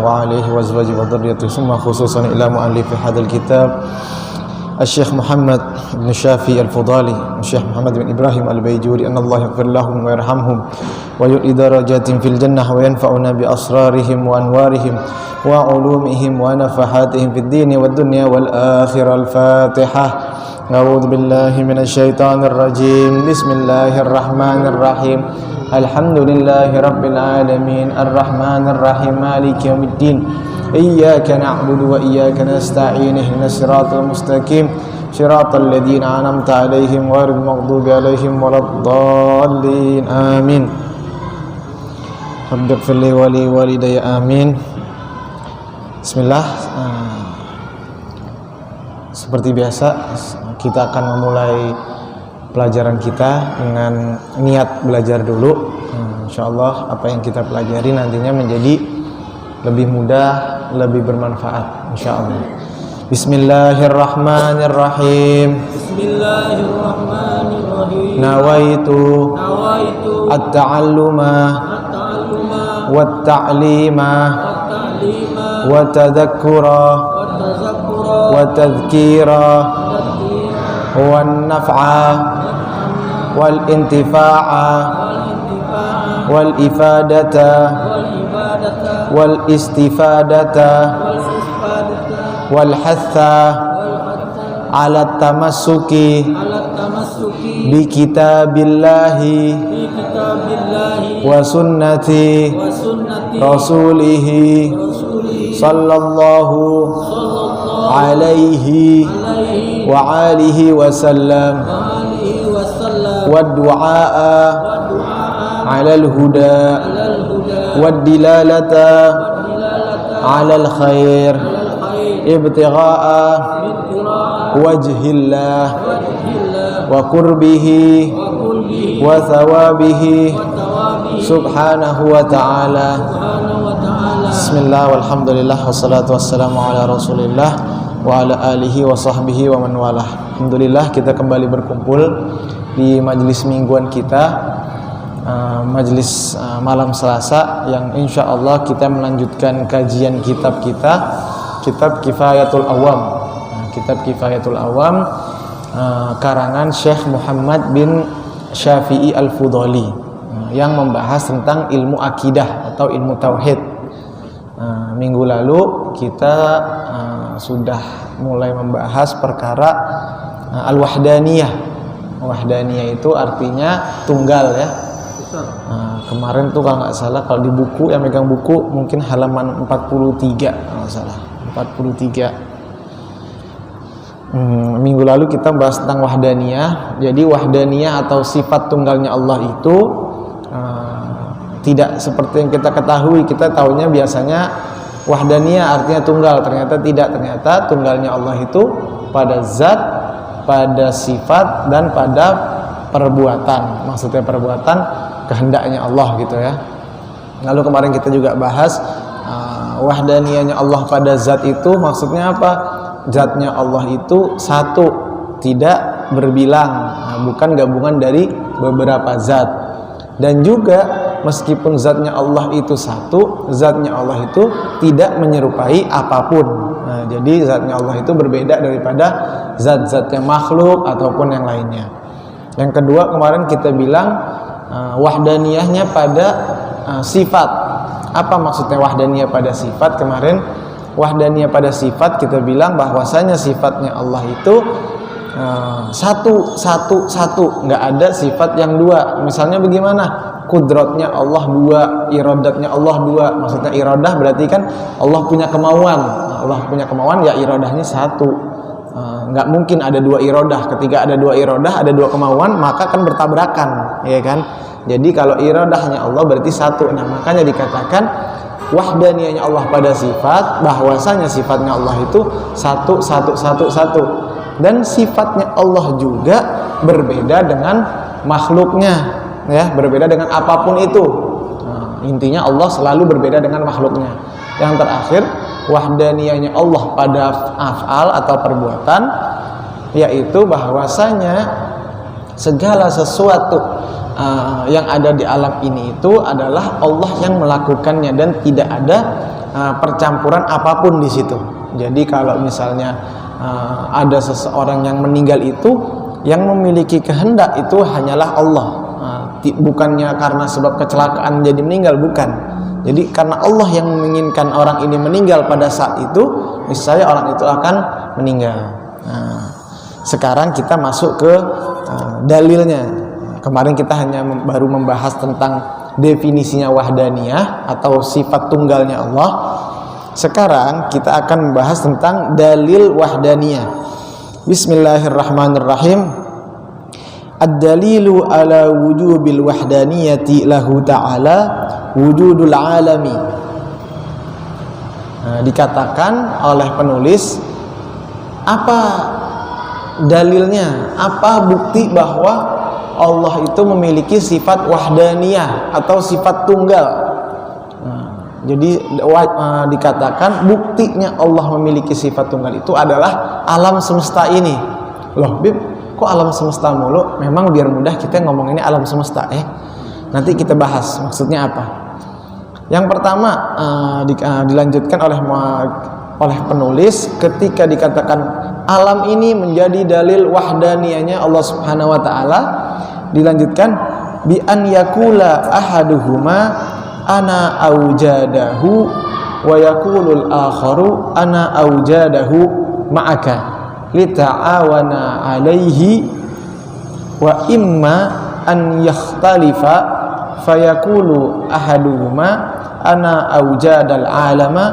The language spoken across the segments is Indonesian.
wa alihi wa azwajihi wa dzurriyyatihi summa khususan ila muallif hadzal kitab Asy-Syaikh Muhammad bin Syafi Al-Fudali, Syekh Muhammad bin Ibrahim Al-Baijuri, anallahu yaghfir lahum wa yarhamhum wa yu'li darajatin fil jannah wa yanfa'una bi asrarihim wa anwarihim wa ulumihim wa nafahatihim fid dini wad dunya wal akhirah. Al-Fatihah. A'udzu billahi minasy syaithanir rajim. Bismillahirrahmanirrahim. Alhamdulillahi rabbil alamin arrahmanir rahim maliki yaumiddin iyyaka na'budu wa iyyaka nasta'in ihdinas siratal mustaqim siratal ladzina an'amta 'alaihim ghairil maghdubi 'alaihim waladdallin amin. Rabbighfir li wa li walidayya amin. Bismillah. Seperti biasa kita akan memulai pelajaran kita dengan niat belajar dulu. Insyaallah apa yang kita pelajari nantinya menjadi lebih mudah, lebih bermanfaat insyaallah. Bismillahirrahmanirrahim. Bismillahirrahmanirrahim. Nawaitu at-ta'alluma wat-ta'lima wa tadhakkura wa tadhkira wan naf'a wal intifa'a wal ifadata wal istifadata wal hatha ala tamassuki bi kitabillahi wa sunnati rasulihi sallallahu alaihi wa alihi wasallam والدعاء على الهدى والدلالة على الخير ابتغاء وجه الله وقربه وثوابه سبحانه وتعالى. Bismillah walhamdulillah wassalatu wassalamu ala rasulillah wa ala alihi wa sahbihi wa man walah. Alhamdulillah kita kembali berkumpul di majelis mingguan kita, majelis malam Selasa, yang insya Allah kita melanjutkan kajian kitab kita, kitab Kifayatul Awam. Kitab Kifayatul Awam karangan Syekh Muhammad bin Syafi'i Al-Fudali, yang membahas tentang ilmu akidah atau ilmu tauhid. Minggu lalu kita sudah mulai membahas perkara al-wahdaniyah. Wahdaniyah itu artinya tunggal ya. Kemarin tuh kalau nggak salah, kalau di buku yang megang buku mungkin halaman 43 kalau nggak salah, 43. Minggu lalu kita bahas tentang wahdaniyah. Jadi wahdaniyah atau sifat tunggalnya Allah itu tidak seperti yang kita ketahui. Kita tahunya biasanya wahdaniyah artinya tunggal, ternyata tidak. Ternyata tunggalnya Allah itu pada zat, pada sifat, dan pada perbuatan. Maksudnya perbuatan kehendaknya Allah gitu ya. Lalu kemarin kita juga bahas wahdaniyahnya Allah pada zat itu maksudnya apa? Zatnya Allah itu satu, tidak berbilang, bukan gabungan dari beberapa zat. Dan juga meskipun zatnya Allah itu satu, zatnya Allah itu tidak menyerupai apapun. Jadi zatnya Allah itu berbeda daripada zat-zatnya makhluk ataupun yang lainnya. Yang kedua kemarin kita bilang wahdaniyahnya pada sifat. Apa maksudnya wahdaniyah pada sifat? Kemarin wahdaniyah pada sifat kita bilang bahwasanya sifatnya Allah itu satu, nggak ada sifat yang dua. Misalnya bagaimana? Kudratnya Allah dua, iradatnya Allah dua. Maksudnya iradah berarti kan Allah punya kemauan. Allah punya kemauan, ya iradahnya satu. Nggak mungkin ada dua iradah. Ketika ada dua iradah, ada dua kemauan, maka kan bertabrakan, ya kan? Jadi kalau iradahnya Allah berarti satu. Nah makanya dikatakan wahdaniyahnya Allah pada sifat, bahwasanya sifatnya Allah itu satu, dan sifatnya Allah juga berbeda dengan makhluknya, ya, berbeda dengan apapun itu. Nah, intinya Allah selalu berbeda dengan makhluknya. Yang terakhir, wahdaniyahnya Allah pada af'al atau perbuatan, yaitu bahwasanya segala sesuatu yang ada di alam ini itu adalah Allah yang melakukannya dan tidak ada percampuran apapun di situ. Jadi kalau misalnya ada seseorang yang meninggal itu, yang memiliki kehendak itu hanyalah Allah. Bukannya karena sebab kecelakaan jadi meninggal, bukan. Jadi karena Allah yang menginginkan orang ini meninggal pada saat itu, niscaya orang itu akan meninggal. Nah, sekarang kita masuk ke dalilnya. Kemarin kita hanya baru membahas tentang definisinya wahdaniyah atau sifat tunggalnya Allah. Sekarang kita akan membahas tentang dalil wahdaniyah. Bismillahirrahmanirrahim. Ad-dalilu ala wujubil wahdaniyati lahu ta'ala wujudul alami. Dikatakan oleh penulis, apa dalilnya, apa bukti bahwa Allah itu memiliki sifat wahdaniyah atau sifat tunggal. Jadi dikatakan buktinya Allah memiliki sifat tunggal itu adalah alam semesta ini. Loh, Bib, kok alam semesta mulu? Memang biar mudah kita ngomong ini alam semesta. Nanti kita bahas maksudnya apa. Yang pertama dilanjutkan oleh penulis ketika dikatakan alam ini menjadi dalil wahdaniyahnya Allah Subhanahu wa taala, dilanjutkan bi an yakula ahaduhuma ana aujadahu wa yaqulul akharu ana aujadahu ma'aka lita'awana alaihi wa imma an yakhtalifa fayaqulu ahaduhuma ana aujadal alama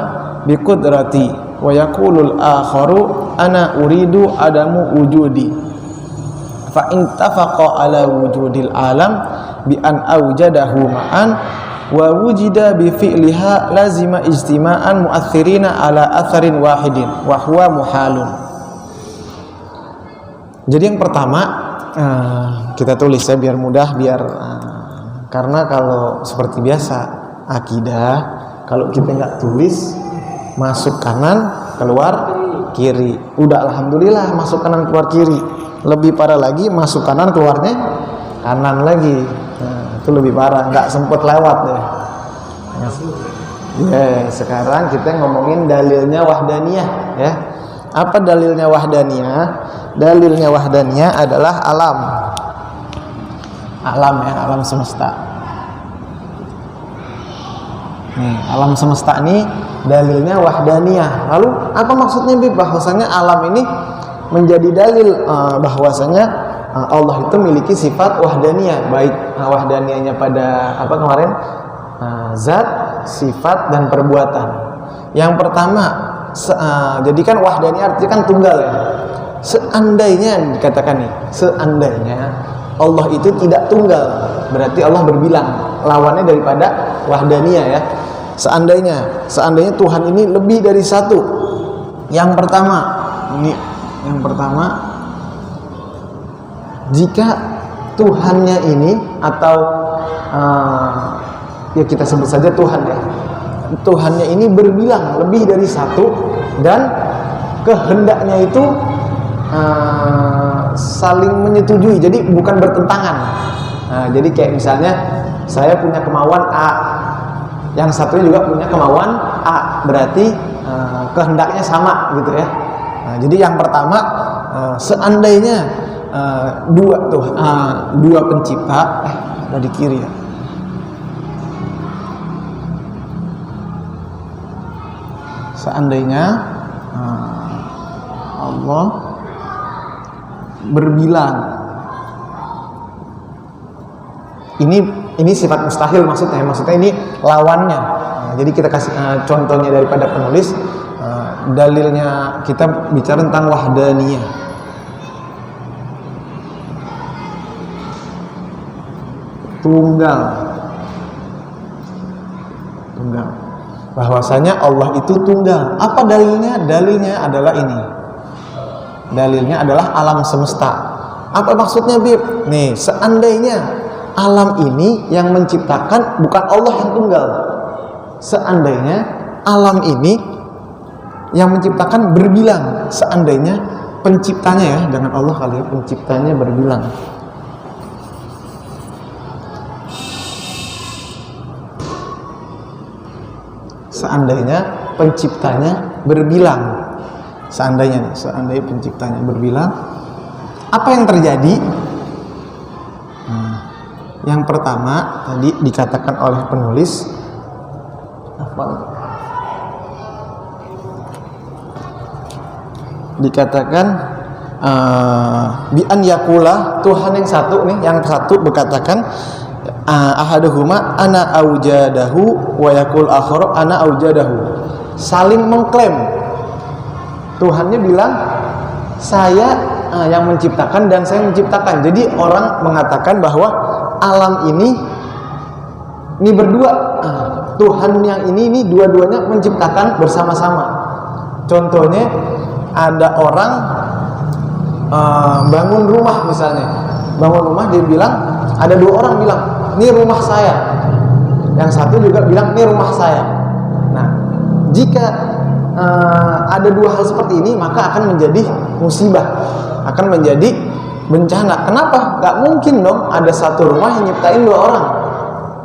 biqudrati wa yaqulul akharu ana uridu adamu wujudi fa in tafaqa ala wujudil alam bi an aujadahu ma'an wa wujida bi fi'liha lazima ijtima'an mu'athirina ala atharin wahidin wa huwa muhalun. Jadi yang pertama kita tulis ya biar mudah, karena kalau seperti biasa akidah, kalau kita nggak tulis masuk kanan keluar kiri, udah alhamdulillah masuk kanan keluar kiri. Lebih parah lagi masuk kanan keluarnya kanan lagi. Itu lebih parah, nggak sempet lewat deh. Sekarang kita ngomongin dalilnya wahdaniyah ya. Apa dalilnya wahdaniyah? Dalilnya wahdaniyah adalah alam ya, alam semesta. Nih, alam semesta ini dalilnya wahdaniyah. Lalu apa maksudnya bahwasanya alam ini menjadi dalil bahwasanya Allah itu memiliki sifat wahdaniyah, baik wahdaniyahnya pada apa kemarin zat, sifat dan perbuatan. Yang pertama, jadi kan wahdaniyah artinya kan tunggal ya. Seandainya dikatakan nih, seandainya Allah itu tidak tunggal, berarti Allah berbilang, lawannya daripada wahdaniyah ya. Seandainya Tuhan ini lebih dari satu. Yang pertama, jika Tuhannya ini atau ya kita sebut saja Tuhan ya, Tuhannya ini berbilang lebih dari satu dan kehendaknya itu saling menyetujui, jadi bukan bertentangan. Jadi kayak misalnya saya punya kemauan A, yang satunya juga punya kemauan A, berarti kehendaknya sama gitu ya. Jadi yang pertama, seandainya dua pencipta, ada di kiri ya. Seandainya Allah berbilang, ini sifat mustahil maksudnya ini lawannya. Jadi kita kasih contohnya daripada penulis, dalilnya kita bicara tentang wahdaniyah. Tunggal. bahwasanya Allah itu tunggal. Apa dalilnya? Dalilnya adalah ini. Dalilnya adalah alam semesta. Apa maksudnya, Bib? Nih, seandainya alam ini yang menciptakan bukan Allah yang tunggal. Seandainya alam ini yang menciptakan berbilang, seandainya penciptanya ya, jangan Allah kali ya, penciptanya berbilang. Seandainya penciptanya berbilang, seandainya penciptanya berbilang, apa yang terjadi? Yang pertama tadi dikatakan oleh penulis apa? Dikatakan bi an yakula, Tuhan yang satu nih, yang satu berkatakan ahaduhuma ana aujadahu wa yakul akhar ana aujadahu, saling mengklaim. Tuhannya bilang saya yang menciptakan dan saya menciptakan. Jadi orang mengatakan bahwa alam ini berdua, Tuhan yang ini dua-duanya menciptakan bersama-sama. Contohnya ada orang bangun rumah misalnya, dia bilang, ada dua orang bilang ini rumah saya, yang satu juga bilang ini rumah saya. Nah, jika ada dua hal seperti ini, maka akan menjadi musibah, akan menjadi bencana. Kenapa? Gak mungkin dong ada satu rumah yang nyiptain dua orang,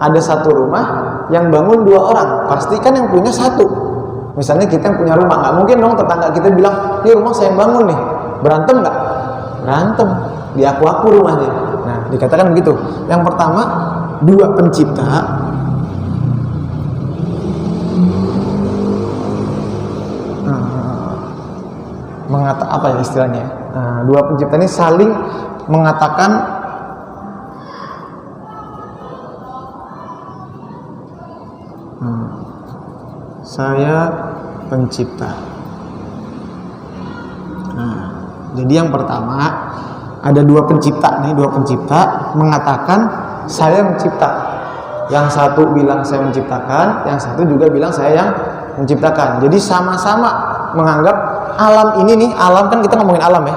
ada satu rumah yang bangun dua orang, pasti kan yang punya satu. Misalnya kita yang punya rumah, gak mungkin dong tetangga kita bilang ini rumah saya yang bangun nih. Berantem gak? Berantem, diaku-aku rumahnya. Nah, dikatakan begitu. Yang pertama, dua pencipta apa ya istilahnya? Dua pencipta ini saling mengatakan saya pencipta. Jadi yang pertama ada dua pencipta mengatakan saya mencipta. Yang satu bilang saya menciptakan, yang satu juga bilang saya yang menciptakan. Jadi sama-sama menganggap alam ini nih, alam kan kita ngomongin alam ya.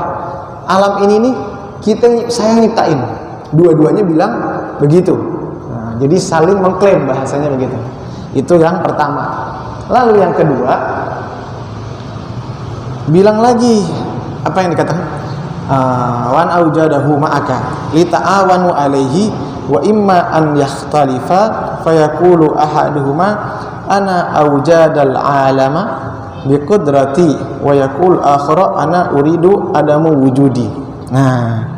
Alam ini nih saya nyiptain. Dua-duanya bilang begitu. Nah, jadi saling mengklaim, bahasanya begitu. Itu yang pertama. Lalu yang kedua, bilang lagi apa yang dikatakan? Wan aujadahu ma'aka li ta'awanu alaihi wa imma an yakhtalifa fayaqulu ahaduhuma ana aujadal alama biqudrati wa yaqul akhara ana uridu adamu wujudi. Nah,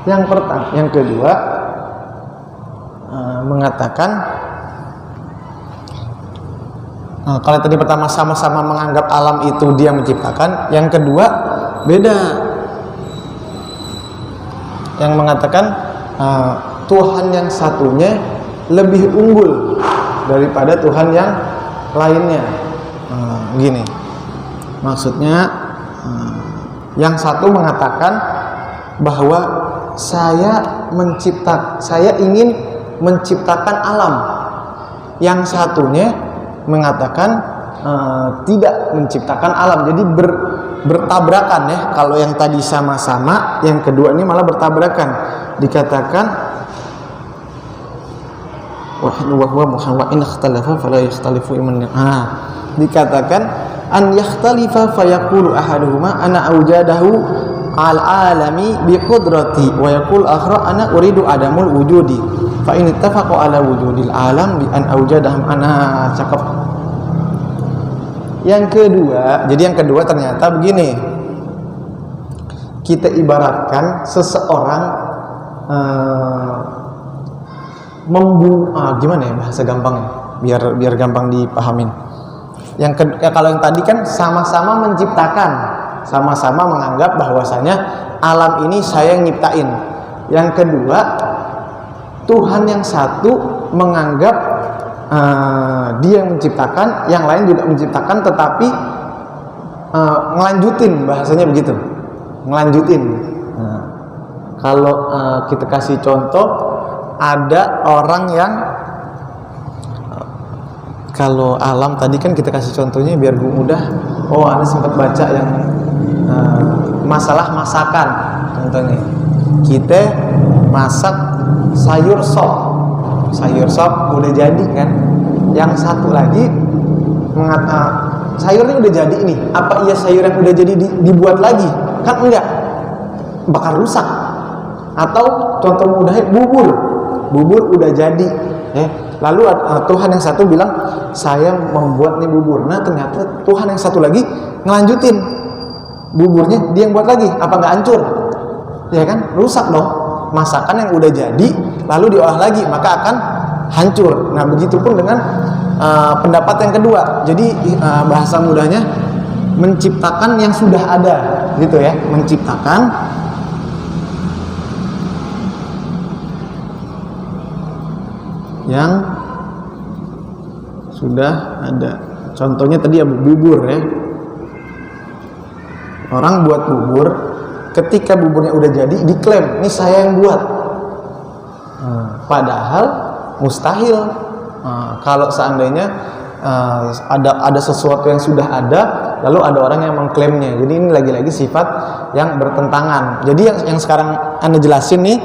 yang kedua mengatakan kalau tadi pertama sama-sama menganggap alam itu dia menciptakan, yang kedua beda. Yang mengatakan Tuhan yang satunya lebih unggul daripada Tuhan yang lainnya. Gini, maksudnya yang satu mengatakan bahwa saya ingin menciptakan alam. Yang satunya mengatakan tidak menciptakan alam. Jadi bertabrakan ya. Kalau yang tadi sama-sama, yang kedua ini malah bertabrakan. Dikatakan wa huwa muhammad in ikhtalafa fala yakhtalifu iman. Dikatakan an yakhtalifa fayaqulu ahaduhuma ana aujadahu al alami bi qudrati wa yaqul akhra ana uridu adamul wujudi fa in ittafaqu ala wujudil alam bi an aujadahum ana cakep. Yang kedua ternyata begini, kita ibaratkan seseorang gimana ya bahasa gampangnya biar gampang dipahamin. Kalau yang tadi kan sama-sama menciptakan, sama-sama menganggap bahwasanya alam ini saya yang nyiptain. Yang kedua, Tuhan yang satu menganggap dia yang menciptakan, yang lain juga menciptakan, tetapi ngelanjutin, bahasanya begitu, ngelanjutin. Kalau kita kasih contoh, ada orang yang kalau alam tadi kan kita kasih contohnya biar mudah. Oh, Anda sempat baca yang masalah masakan. Contohnya, kita masak sayur sop udah jadi kan. Yang satu lagi sayurnya udah jadi ini. Apa iya sayur yang udah jadi dibuat lagi? Kan enggak, bakal rusak. Atau contoh mudahnya bubur udah jadi. Lalu Tuhan yang satu bilang, saya membuat nih bubur. Nah ternyata Tuhan yang satu lagi ngelanjutin buburnya, dia yang buat lagi. Apa nggak hancur? Ya kan, rusak dong. Masakan yang udah jadi lalu diolah lagi, maka akan hancur. Nah begitupun dengan pendapat yang kedua. Jadi bahasa mudahnya menciptakan yang sudah ada, gitu ya. Menciptakan yang sudah ada. Contohnya tadi bubur ya. Orang buat bubur, ketika buburnya udah jadi diklaim, ini saya yang buat. Padahal mustahil. Kalau seandainya ada sesuatu yang sudah ada, lalu ada orang yang mengklaimnya. Jadi ini lagi-lagi sifat yang bertentangan. Jadi yang sekarang Anda jelasin nih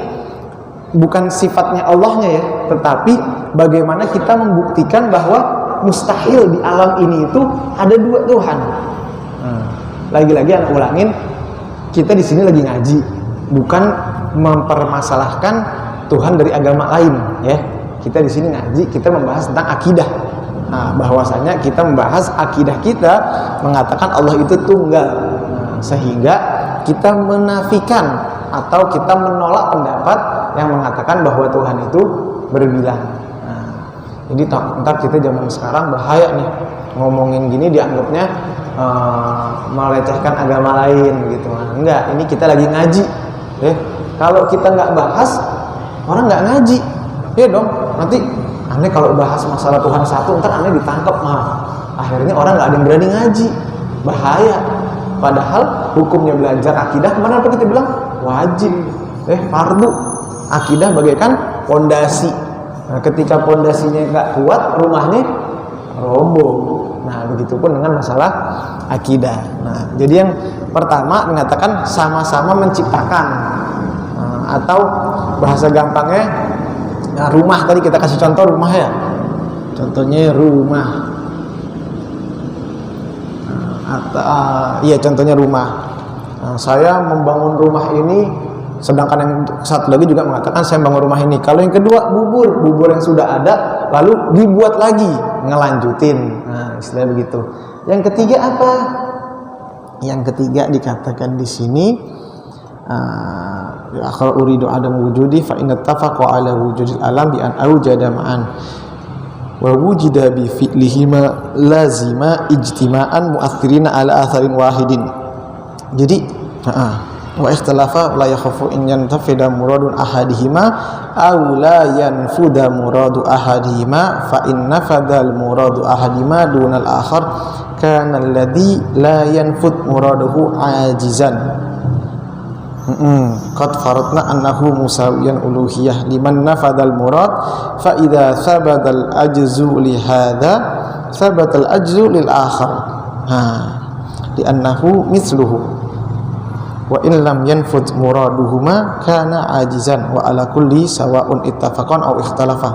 bukan sifatnya Allahnya ya, tetapi bagaimana kita membuktikan bahwa mustahil di alam ini itu ada dua Tuhan. Lagi-lagi Anda ulangin, kita di sini lagi ngaji, bukan mempermasalahkan Tuhan dari agama lain ya. Kita di sini ngaji, kita membahas tentang akidah. Nah, bahwasanya kita membahas akidah kita mengatakan Allah itu tunggal. Sehingga kita menafikan atau kita menolak pendapat yang mengatakan bahwa Tuhan itu berbilang. Jadi ntar kita zaman sekarang bahaya nih, ngomongin gini dianggapnya melecehkan agama lain gitu. Enggak, ini kita lagi ngaji. Kalau kita nggak bahas, orang nggak ngaji. Ya dong, nanti aneh kalau bahas masalah Tuhan satu, ntar aneh ditangkap. Akhirnya orang nggak ada yang berani ngaji. Bahaya. Padahal hukumnya belajar akidah, kemana apa kita bilang? Wajib. Fardu. Akidah bagaikan pondasi. Nah, ketika pondasinya nggak kuat, rumahnya roboh. Nah, begitupun dengan masalah akidah. Nah, jadi yang pertama mengatakan sama-sama menciptakan. Atau bahasa gampangnya, rumah tadi kita kasih contoh rumah ya. Contohnya rumah. Iya, contohnya rumah. Saya membangun rumah ini, sedangkan yang satu lagi juga mengatakan saya bangun rumah ini. Kalau yang kedua bubur yang sudah ada lalu dibuat lagi, ngelanjutin. Nah, istilah begitu. Yang ketiga apa? Yang ketiga dikatakan di sini kalau uridu adam wujudi fa inna tafaqa ala wujudil alam bi an aujada ma'an wa wujida bi fi'lihima lazima ijtima'an mu'athirina ala atharin wahidin. Jadi wa ikhtalafa la yakhafu in yantafida muradun ahadihima aw la yanfuda muradu ahadihima fa in nafadal muradu ahadihima dunal akhar kana alladhi la yanfud muraduhu ajizan. Qad faradna annahu musawiyan uluhiyah liman nafadal murad fa idza thabata al ajzu li hadha thabata al ajzu lil akhar li annahu mithluhu wa in lam yanfud muraduhuma kana ajizan wa ala kulli sawa'un ittafaqan aw ikhtalafa.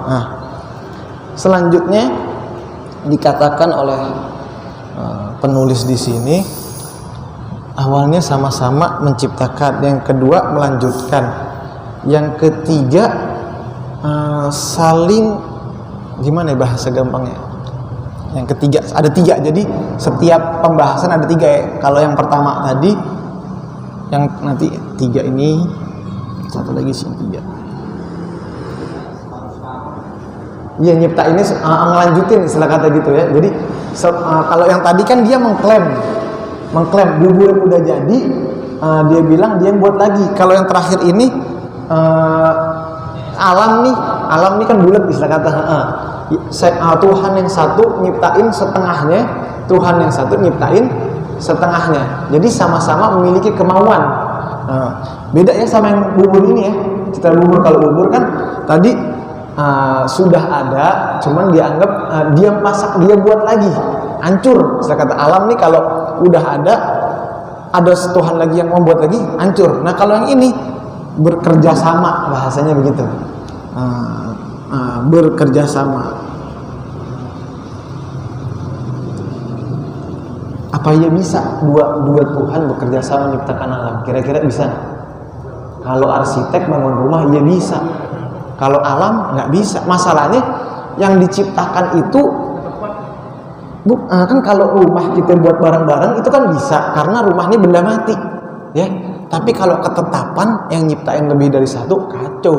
Selanjutnya dikatakan oleh penulis di sini, awalnya sama-sama menciptakan, yang kedua melanjutkan, yang ketiga saling, gimana ya bahasa gampangnya, yang ketiga ada tiga. Jadi setiap pembahasan ada tiga ya. Kalau yang pertama tadi, yang nanti tiga ini, satu lagi sih tiga. Iya, nyipta ini ngelanjutin istilah kata gitu ya. Jadi kalau yang tadi kan dia mengklaim bubur yang udah jadi, dia bilang dia yang buat lagi. Kalau yang terakhir ini alam nih kan bulat istilah kata. Tuhan yang satu nyiptain setengahnya, Tuhan yang satu nyiptain setengahnya. Jadi sama-sama memiliki kemauan. Beda ya sama yang bubur ini ya. Kita bubur, kalau bubur kan tadi sudah ada, cuman dianggap dia masak, dia buat lagi, hancur. Saya kata alam nih kalau udah ada Tuhan lagi yang membuat lagi, hancur. Nah kalau yang ini bekerja sama, bahasanya begitu, bekerja sama. Apa ya bisa dua Tuhan bekerja sama menciptakan alam? Kira-kira bisa? Kalau arsitek bangun rumah, ya bisa. Kalau alam nggak bisa. Masalahnya yang diciptakan itu kan kalau rumah kita buat bareng-bareng itu kan bisa, karena rumah ini benda mati, ya. Tapi kalau ketetapan yang nyiptain lebih dari satu, kacau.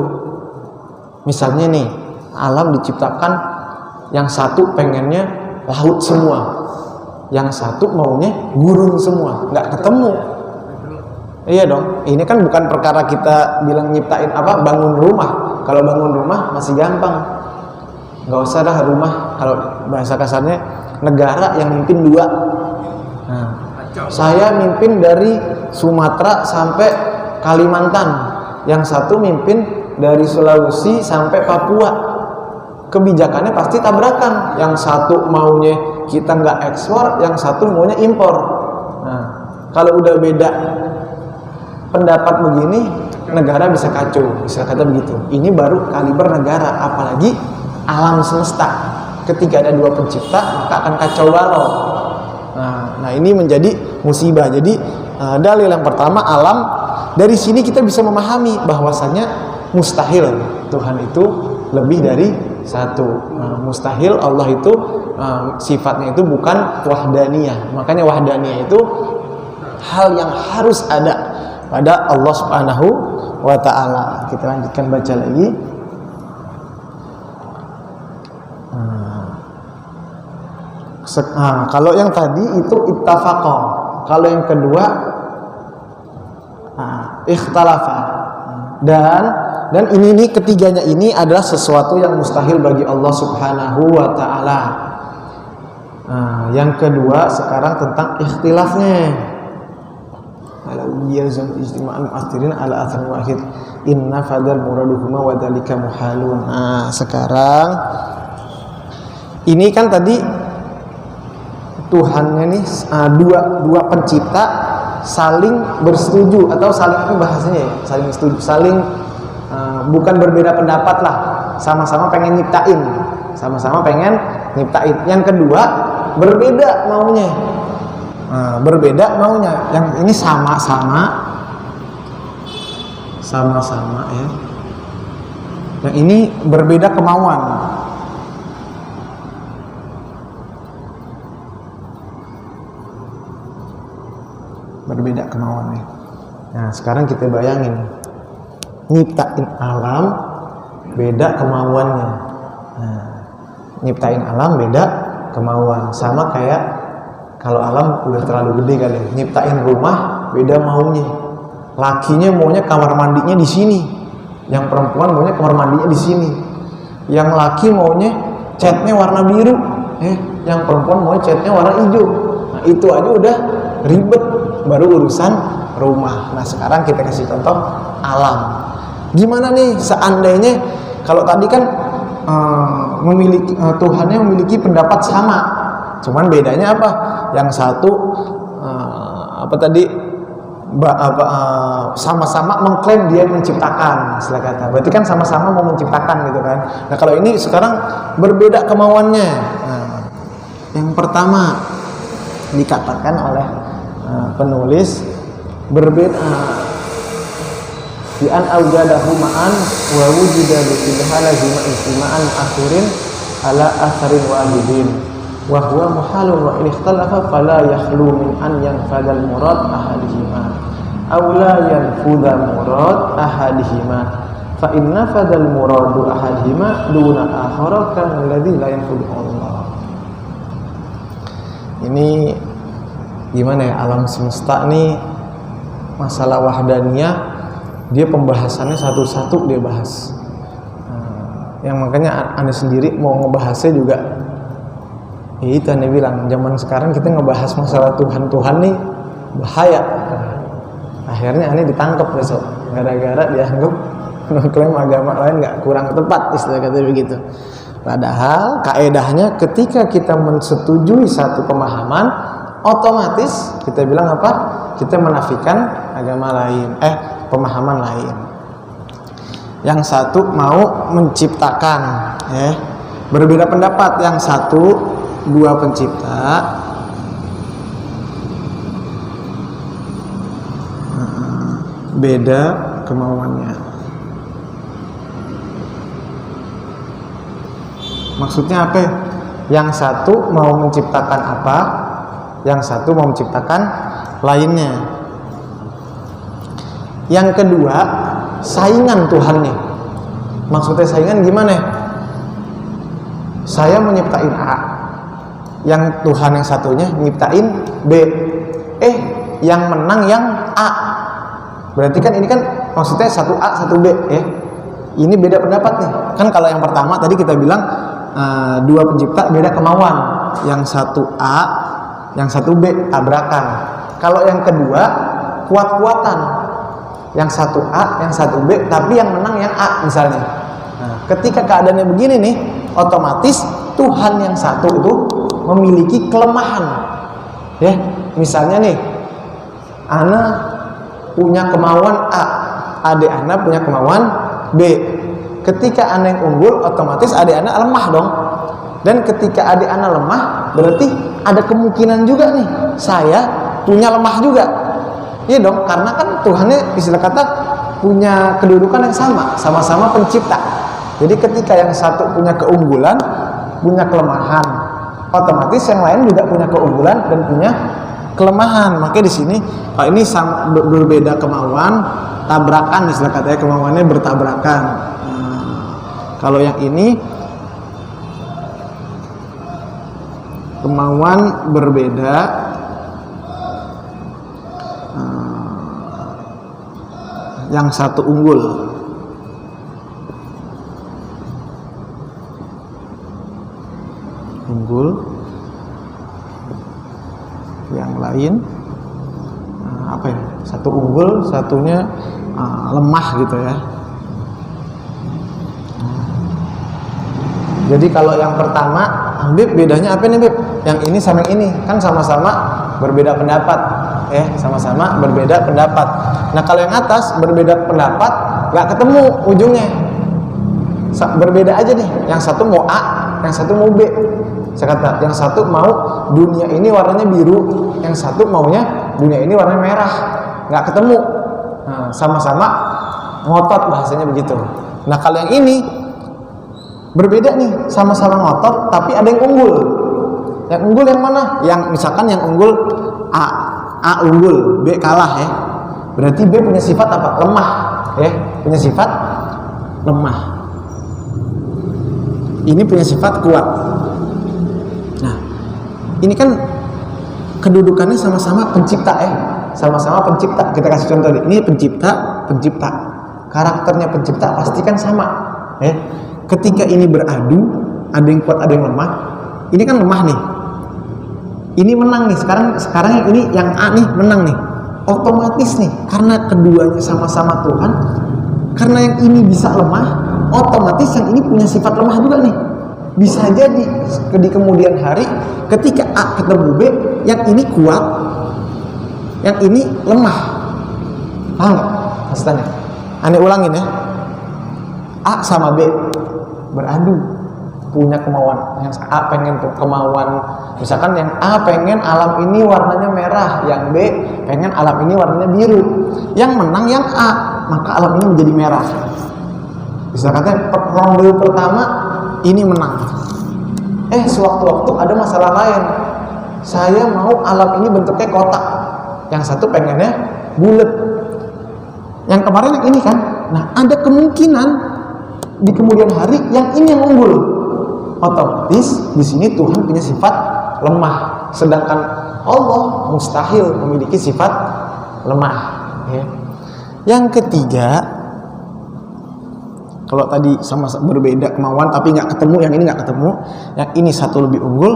Misalnya nih, alam diciptakan yang satu pengennya laut semua, yang satu maunya gurun semua, nggak ketemu. Iya dong, ini kan bukan perkara kita bilang nyiptain bangun rumah. Kalau bangun rumah masih gampang, nggak usah dah rumah. Kalau bahasa kasarnya negara yang mimpin dua. Nah, saya mimpin dari Sumatera sampai Kalimantan, yang satu mimpin dari Sulawesi sampai Papua. Kebijakannya pasti tabrakan. Yang satu maunya kita nggak ekspor, yang satu maunya impor. Nah, kalau udah beda pendapat begini, negara bisa kacau, bisa kata begitu. Ini baru kaliber negara, apalagi alam semesta. Ketika ada dua pencipta, maka akan kacau balau. Nah ini menjadi musibah. Jadi dalil yang pertama alam. Dari sini kita bisa memahami bahwasanya mustahil Tuhan itu lebih dari satu. Mustahil Allah itu sifatnya itu bukan wahdaniyah. Makanya wahdaniyah itu hal yang harus ada pada Allah Subhanahu wa ta'ala. Kita lanjutkan baca lagi. Kalau yang tadi itu ittafaqa, kalau yang kedua ikhtalafa. Dan ini ketiganya ini adalah sesuatu yang mustahil bagi Allah Subhanahu wa ta'ala. Yang kedua sekarang tentang ikhtilafnya. Al-yazam ijtima'an mu'athirin ala athar wahid inna fadal muraduhuma wa dhalika muhalun. Sekarang ini kan tadi Tuhannya nih dua pencipta saling bersetuju, atau saling apa bahasanya ya? Saling setuju, saling bukan berbeda pendapat lah, sama-sama pengen nyiptain, sama-sama pengen nyiptain. Yang kedua berbeda maunya. Berbeda maunya. Yang ini sama-sama ya. Yang ini berbeda kemauan. Berbeda kemauannya. Nah, sekarang kita bayangin, nyiptain alam beda kemauannya. Nah, nyiptain alam beda kemauan. Sama kayak kalau alam udah terlalu gede kali, nyiptain rumah beda maunya. Lakinya maunya kamar mandinya di sini, yang perempuan maunya kamar mandinya di sini. Yang laki maunya catnya warna biru, yang perempuan maunya catnya warna hijau. Nah, itu aja udah ribet, baru urusan rumah. Nah sekarang kita kasih contoh alam. Gimana nih seandainya kalau tadi kan Tuhannya memiliki pendapat sama, cuman bedanya apa? Yang satu sama-sama mengklaim dia menciptakan, istilah kata. Berarti kan sama-sama mau menciptakan gitu kan. Nah kalau ini sekarang berbeda kemauannya. Yang pertama dikatakan oleh penulis berbeda bi an aujadahu ma'an wa wujida bi tidhala jima istima'an akhirin ala atharin wahidin wa huwa muhalun wa in ikhtalafa fala yakhlu min an yanfadal murad ahadihima aw la yanfudha murad ahadihima fa inna fadal muradu ahadihima duna akhara kan alladhi la yanfudhu Allah. Ini gimana ya, alam semesta nih masalah wahdaniyah dia pembahasannya satu-satu dia bahas. Yang makanya Anda sendiri mau ngebahasnya juga ya itu Anda bilang zaman sekarang kita ngebahas masalah Tuhan nih bahaya. Akhirnya Anda ditangkap besok gara-gara dianggap Mengklaim agama lain nggak kurang tepat, istilah kata begitu. Padahal kaedahnya ketika kita mensetujui satu pemahaman, otomatis kita bilang apa? Kita menafikan agama lain, pemahaman lain. Yang satu mau menciptakan, berbeda pendapat. Yang satu dua pencipta, beda kemauannya. Maksudnya apa? Yang satu mau menciptakan apa, yang satu mau menciptakan lainnya. Yang kedua, saingan Tuhan nih. Maksudnya saingan gimana? Saya mau nyiptain A, yang Tuhan yang satunya nyiptain B. Yang menang yang A. Berarti kan ini kan maksudnya satu A satu B. Ini beda pendapat nih. Kan kalau yang pertama tadi kita bilang dua pencipta beda kemauan, yang satu A, yang satu B, tabrakan. Kalau yang kedua kuat-kuatan, yang satu A, yang satu B, tapi yang menang yang A misalnya. Nah, ketika keadaannya begini nih, otomatis Tuhan yang satu itu memiliki kelemahan. Misalnya nih, Ana punya kemauan A, adik Ana punya kemauan B. Ketika Ana yang unggul, otomatis adik Ana lemah dong. Dan ketika adik Ana lemah, berarti ada kemungkinan juga nih saya punya lemah juga. Iya dong, karena kan Tuhannya istilah kata punya kedudukan yang sama, sama-sama pencipta. Jadi ketika yang satu punya keunggulan, punya kelemahan, otomatis yang lain juga punya keunggulan dan punya kelemahan. Makanya di sini kalau ini berbeda kemauan, tabrakan istilah katanya, kemauannya bertabrakan. Kalau yang ini kemauan berbeda, yang satu unggul. Yang lain satu unggul, satunya lemah gitu ya. Jadi kalau yang pertama, Bib, bedanya apa nih Bib? Yang ini sama yang ini kan sama-sama berbeda pendapat, sama-sama berbeda pendapat. Nah kalau yang atas berbeda pendapat, nggak ketemu ujungnya, berbeda aja nih. Yang satu mau A, yang satu mau B. Saya kata, yang satu mau dunia ini warnanya biru, yang satu maunya dunia ini warnanya merah, nggak ketemu. Nah, sama-sama ngotot, bahasanya begitu. Nah kalau yang ini berbeda nih, sama-sama ngotot tapi ada yang unggul. Yang unggul yang mana? Yang misalkan yang unggul A unggul, B kalah ya. Berarti B punya sifat apa? Lemah ya. Punya sifat lemah. Ini punya sifat kuat. Nah, ini kan kedudukannya sama-sama pencipta ya. Sama-sama pencipta. Kita kasih contoh nih. Ini pencipta. Karakternya pencipta pasti kan sama ya. Ketika ini beradu, ada yang kuat, ada yang lemah. Ini kan lemah nih. Ini menang nih. Sekarang yang ini yang A nih menang nih. Otomatis nih, karena keduanya sama-sama Tuhan, karena yang ini bisa lemah, otomatis yang ini punya sifat lemah juga nih. Bisa jadi di kemudian hari ketika A ketemu B, yang ini kuat, yang ini lemah. Paham nggak maksudnya? Aneh ulangin ya. A sama B beradu, punya kemauan. Yang A pengen kemauan, misalkan yang A pengen alam ini warnanya merah, yang B pengen alam ini warnanya biru. Yang menang yang A, maka alam ini menjadi merah. Bisa kata ronde pertama ini menang. Sewaktu-waktu ada masalah lain. Saya mau alam ini bentuknya kotak, yang satu pengennya bulat. Yang kemarin yang ini kan. Nah, ada kemungkinan di kemudian hari yang ini yang unggul. Otomatis di sini Tuhan punya sifat lemah, sedangkan Allah mustahil memiliki sifat lemah. Ya. Yang ketiga, kalau tadi sama berbeda kemauan tapi nggak ketemu, yang ini nggak ketemu, yang ini satu lebih unggul,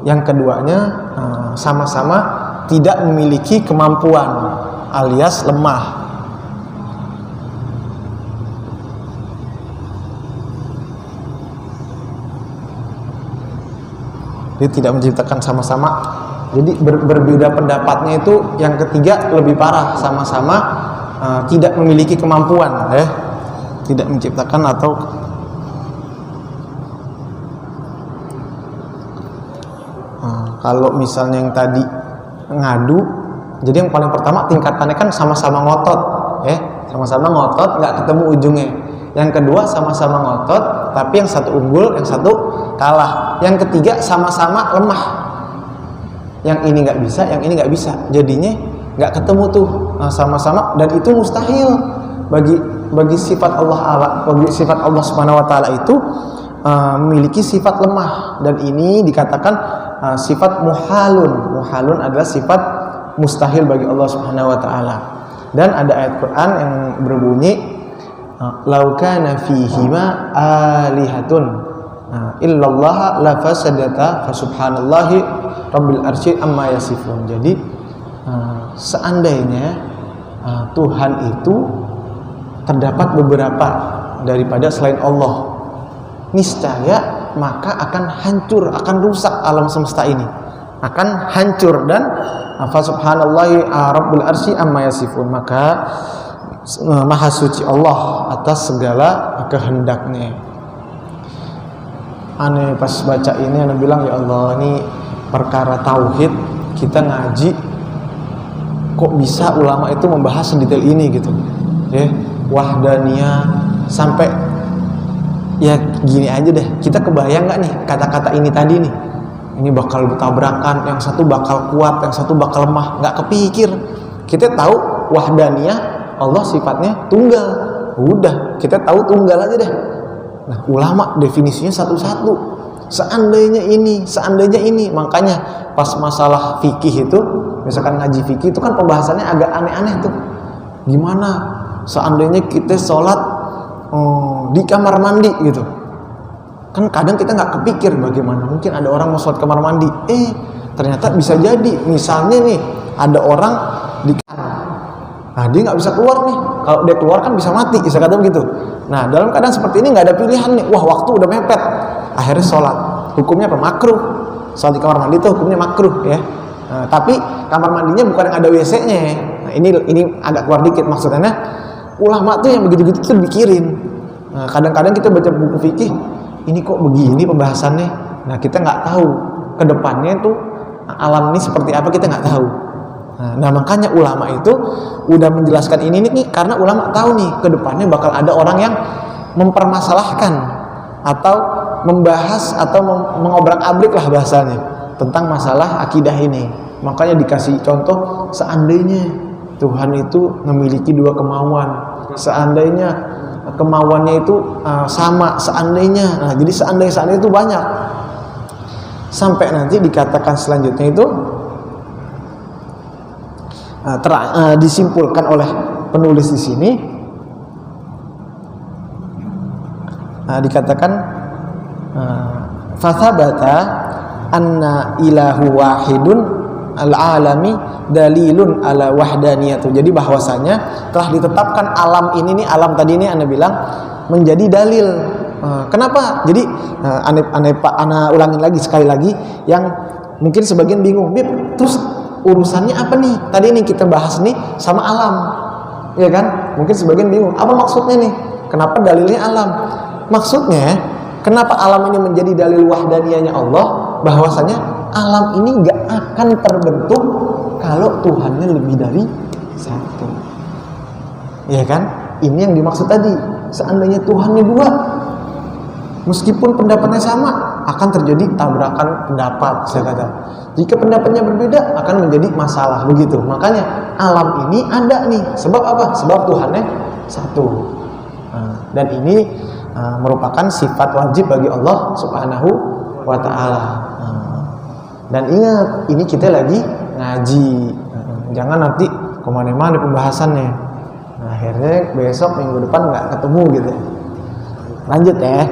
yang keduanya sama-sama tidak memiliki kemampuan alias lemah. Dia tidak menciptakan sama-sama. Jadi berbeda pendapatnya itu yang ketiga lebih parah, sama-sama tidak memiliki kemampuan, tidak menciptakan atau kalau misalnya yang tadi ngadu, jadi yang paling pertama tingkatannya kan sama-sama ngotot, sama-sama ngotot nggak ketemu ujungnya. Yang kedua sama-sama ngotot, tapi yang satu unggul, yang satu kalah. Yang ketiga sama-sama lemah. Yang ini nggak bisa, yang ini nggak bisa. Jadinya nggak ketemu tuh sama-sama, dan itu mustahil bagi sifat Allah Subhanahu Wa Taala itu memiliki sifat lemah, dan ini dikatakan sifat muhalun. Muhalun adalah sifat mustahil bagi Allah Subhanahu Wa Taala. Dan ada ayat Quran yang berbunyi, "Lau kana fihima alihatun illallah la fasadata fasubhanallahi rabbil arsy amma yasifun." Jadi seandainya Tuhan itu terdapat beberapa daripada selain Allah, niscaya maka akan hancur, akan rusak alam semesta ini, akan hancur. Dan fa subhanallahi rabbil arsy amma yasifun, maka maha suci Allah atas segala kehendaknya. Aneh pas baca ini, aneh bilang, ya Allah, ini perkara tauhid kita ngaji kok bisa ulama itu membahas sedetail ini gitu, wahdaniyah sampai ya gini aja deh. Kita kebayang nggak nih kata-kata ini tadi nih, ini bakal bertabrakan, yang satu bakal kuat, yang satu bakal lemah, nggak kepikir. Kita tahu wahdaniyah, Allah sifatnya tunggal, udah kita tahu tunggal aja deh. Nah, ulama definisinya satu-satu, seandainya ini. Makanya pas masalah fikih itu, misalkan ngaji fikih itu kan pembahasannya agak aneh-aneh tuh. Gimana seandainya kita sholat di kamar mandi gitu, kan kadang kita nggak kepikir bagaimana mungkin ada orang mau sholat kamar mandi, ternyata bisa jadi misalnya nih ada orang di dia nggak bisa keluar nih, kalau dia keluar kan bisa mati, bisa kata begitu. Nah, dalam keadaan seperti ini nggak ada pilihan nih, waktu udah mepet, akhirnya sholat, hukumnya apa? Makruh. Sholat di kamar mandi itu hukumnya makruh, ya. Tapi kamar mandinya bukan yang ada WC-nya. Nah, ini agak keluar dikit maksudnya. Ulama tuh yang begitu-begitu tuh dipikirin. Nah, kadang-kadang kita baca buku fikih, ini kok begini pembahasannya. Nah, kita nggak tahu ke depannya tuh alam ini seperti apa, kita nggak tahu. Nah, makanya ulama itu udah menjelaskan ini nih karena ulama tahu nih ke depannya bakal ada orang yang mempermasalahkan atau membahas atau mengobrak-abrik lah bahasanya tentang masalah akidah ini. Makanya dikasih contoh, seandainya Tuhan itu memiliki dua kemauan, seandainya kemauannya itu sama, seandainya. Nah, jadi seandainya itu banyak. Sampai nanti dikatakan selanjutnya itu disimpulkan oleh penulis di sini, dikatakan fathabata anna ilahu wahidun al-alami dalilun ala wahdaniyatu. Jadi bahwasanya telah ditetapkan alam ini nih, alam tadi ini Anda bilang menjadi dalil. Kenapa? Jadi ana ulangin lagi sekali lagi yang mungkin sebagian bingung, Bib, terus urusannya apa nih? Tadi nih kita bahas nih sama alam, ya kan? Mungkin sebagian bingung, apa maksudnya nih? Kenapa dalilnya alam? Maksudnya, kenapa alam ini menjadi dalil wahdaniyahnya Allah? Bahwasanya alam ini nggak akan terbentuk kalau Tuhannya lebih dari satu, ya kan? Ini yang dimaksud tadi. Seandainya Tuhannya dua, meskipun pendapatnya sama, akan terjadi tabrakan pendapat, saya kata. Jika pendapatnya berbeda, akan menjadi masalah, begitu. Makanya alam ini ada nih. Sebab apa? Sebab Tuhannya satu. Dan ini merupakan sifat wajib bagi Allah Subhanahu wa Ta'ala. Dan ingat, ini kita lagi ngaji. Jangan nanti kemana-mana pembahasannya. Nah, akhirnya besok minggu depan nggak ketemu gitu. Lanjut ya.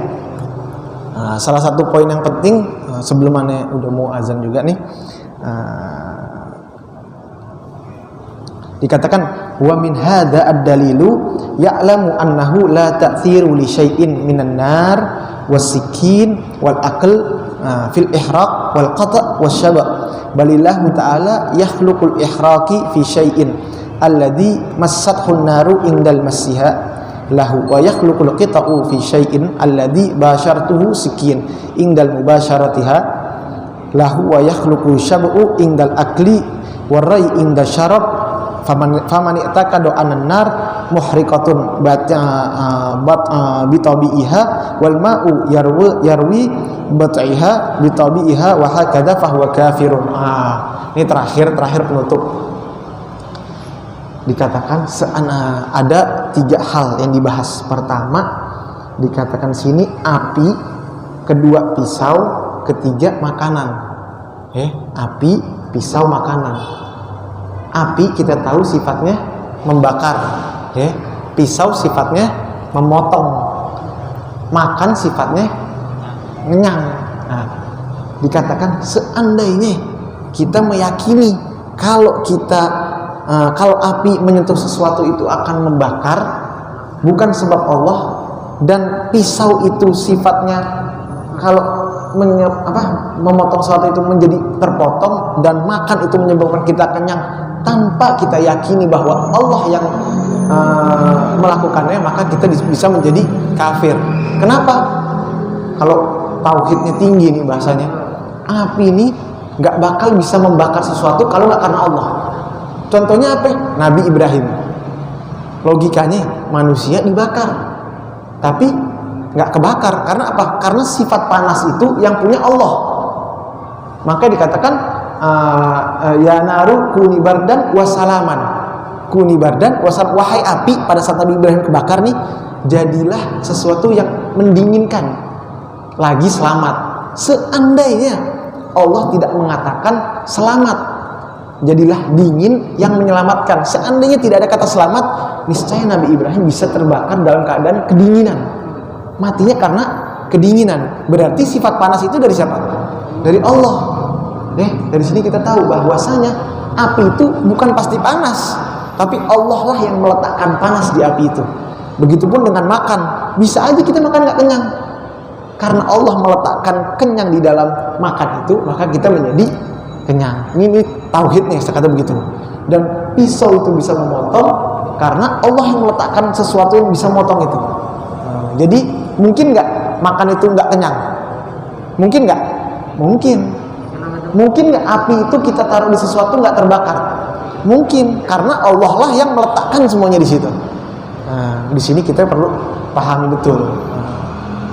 Salah satu poin yang penting sebelum aneh udah mau azan juga nih, dikatakan wa min hadza ad-dalilu ya'lamu annahu la ta'thiru li syai'in minan nar was-sikin wal aql fil ihraq wal qata' wasyaba' balillahu ta'ala yakhluqul ihraqi fi syai'in alladhi massathu an-naru indal massiha lahu wa yakhluqul qita'u fi syai'in alladhi bashartuhu sikin indal mubasharatiha lahu wa yakhluqu syab'u indal akli warai inda syarab faman i'taqada an-nar muhriqatun bitabi'iha wal ma'u yarwi bat'iha bitabi'iha wa hakadha fahuwa kafirun. Ini terakhir penutup. Dikatakan ada 3 hal yang dibahas. Pertama, dikatakan sini api, kedua pisau, ketiga makanan. Api, pisau, makanan. Api kita tahu sifatnya membakar, pisau sifatnya memotong, makan sifatnya ngenyang. Dikatakan seandainya kita meyakini kalau api menyentuh sesuatu itu akan membakar, bukan sebab Allah, dan pisau itu sifatnya kalau memotong sesuatu itu menjadi terpotong, dan makan itu menyebabkan kita kenyang, tanpa kita yakini bahwa Allah yang melakukannya, maka kita bisa menjadi kafir. Kenapa? Kalau tauhidnya tinggi nih bahasanya, api ini nggak bakal bisa membakar sesuatu kalau nggak karena Allah. Contohnya apa? Nabi Ibrahim. Logikanya manusia dibakar, tapi nggak kebakar. Karena apa? Karena sifat panas itu yang punya Allah. Maka dikatakan ya naru kuni bardan wasalaman. Kuni bardan wasalaman. Wahai api, pada saat Nabi Ibrahim kebakar nih, jadilah sesuatu yang mendinginkan, lagi selamat. Seandainya Allah tidak mengatakan selamat, jadilah dingin yang menyelamatkan. Seandainya tidak ada kata selamat, niscaya Nabi Ibrahim bisa terbakar dalam keadaan kedinginan. Matinya karena kedinginan. Berarti sifat panas itu dari siapa? Dari Allah. Dari sini kita tahu bahwasanya api itu bukan pasti panas, tapi Allah lah yang meletakkan panas di api itu. Begitupun dengan makan. Bisa aja kita makan nggak kenyang, karena Allah meletakkan kenyang di dalam makan itu, maka kita menjadi kenyang. Ini tauhidnya, saya kata begitu. Dan pisau itu bisa memotong karena Allah yang meletakkan sesuatu yang bisa memotong itu. Jadi mungkin nggak makan itu nggak kenyang? Mungkin nggak? Mungkin. Mungkin nggak api itu kita taruh di sesuatu nggak terbakar? Mungkin, karena Allah lah yang meletakkan semuanya di situ. Di sini kita perlu pahami betul.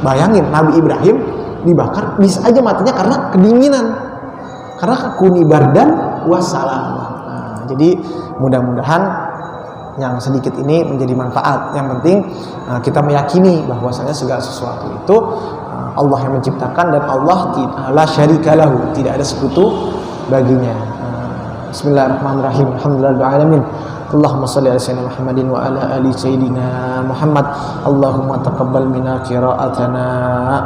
Bayangin Nabi Ibrahim dibakar, bisa aja matinya karena kedinginan, karena kuni bardan wassalam. Jadi mudah-mudahan yang sedikit ini menjadi manfaat. Yang penting kita meyakini bahwasanya segala sesuatu itu Allah yang menciptakan, dan Allah la syarika lahu, tidak ada sekutu baginya. Bismillahirrahmanirrahim. Alhamdulillahirabbil alamin. Allahumma shalli ala sayyidina Muhammadin wa ala ali sayyidina Muhammad. Allahumma taqabbal minna qira'atana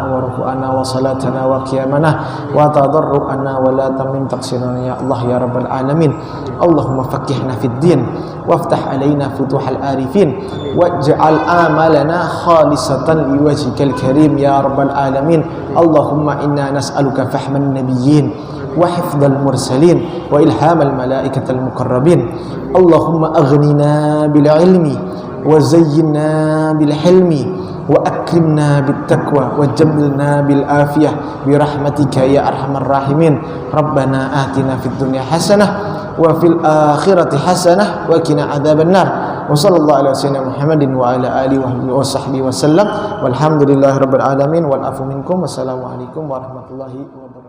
wa ruku'ana wa salatana wa qiyamana wa tadarru'ana wa la tamim taqsirana ya Allah ya rabbal alamin. Allahumma faqihna fid din waftah alaina futuhal arifin waj'al amalana khalisatan liwajhikal karim ya rabbal alamin. Allahumma inna nas'aluka fahman nabiyyin wa hifdzal mursalin wa ilhamal malaikatal muqarrabin. Allahumma aghnina bil ilmi wa zayyinna bil hilmi wa akrimna bit taqwa wa jamilna bil afiyah bi rahmatika ya arhamar rahimin. Rabbana atina fid dunya hasanah wa fil akhirati hasanah wa qina adzabannar. Wa sallallahu ala sayyidina Muhammadin wa ala alihi wa sahbihi wasallam. Walhamdulillahirabbil alamin wal afu minkum. Wassalamualaikum warahmatullahi wabarakatuh.